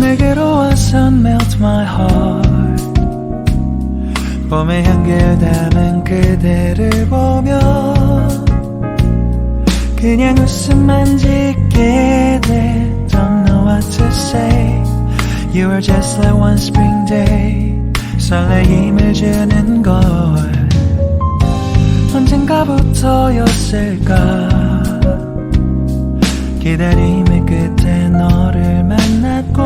내게로 와서 melt my heart. 봄의 향기를 담은 그대를 보며 그냥 웃음만 짓게 돼. Don't know what to say. You are just like one spring day. 설레임을 주는 걸 언젠가부터였을까. 기다림의 끝에 너를 만났고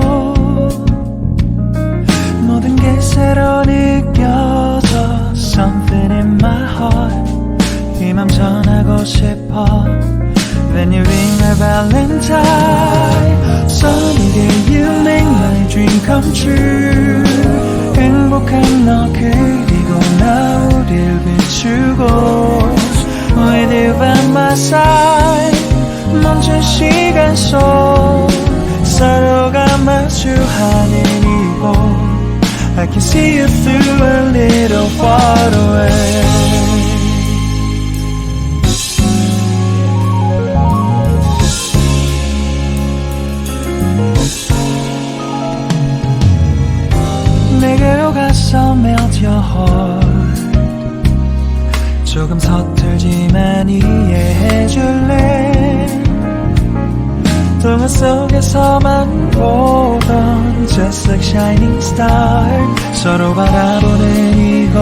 모든 게 새로 느껴져. Something in my heart. 이 맘 전하고 싶어. Then you ring my valentine. Sunny day you make my dream come true. 행복한 너 그리고 나 우릴 비추고 With you by my side. 멈춘 시간 속 서로가 마주하는 이곳 I can see you through a little far away. 내게로 가서 melt your heart. 조금 서툴지만 이해해줄래. 동화 속에서만 보던 Just like shining star. 서로 바라보는 이곳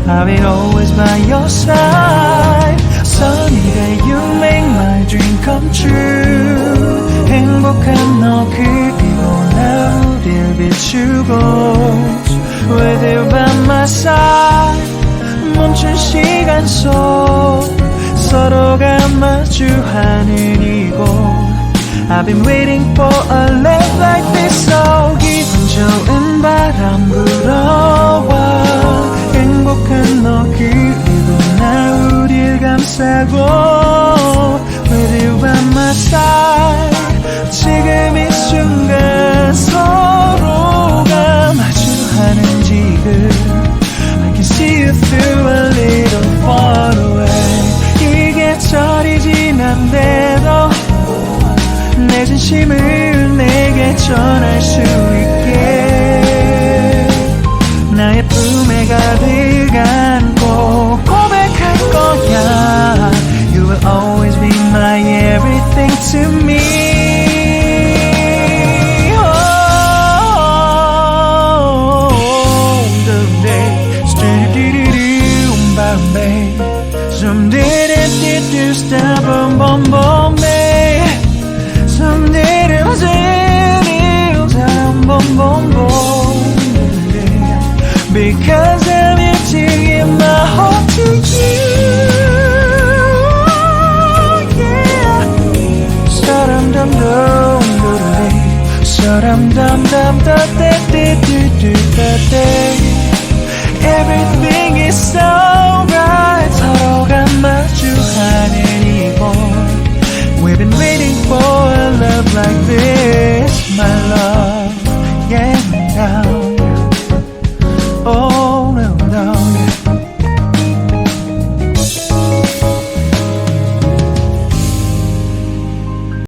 I will always by your side. Sunny day you make my dream come true. 행복한 너 그리고 나 우릴 비추고 With you by my side. 멈춘 시간 속 서로가 마주하는 이곳 I've been waiting for a love like this. So 기분 좋은 바람 불어와 행복한 너 그리고 나 우릴 감싸고 With you by my side. 지금 이 순간 서로가 마주하는 지금 I can see you through a little far away. 이 계절이 지난대도 내 진심을 내게 전할 수 있게 나의 품에 가득 안고 고백할 거야. You will always be my everything to me. Someday do stop boom boom boom babe. Someday it'll boom boom boom babe. Because I'm here to give my heart to you. Yeah. Sa-dum dum dum dum sa-dum dum dum da da da da da da. Everything is so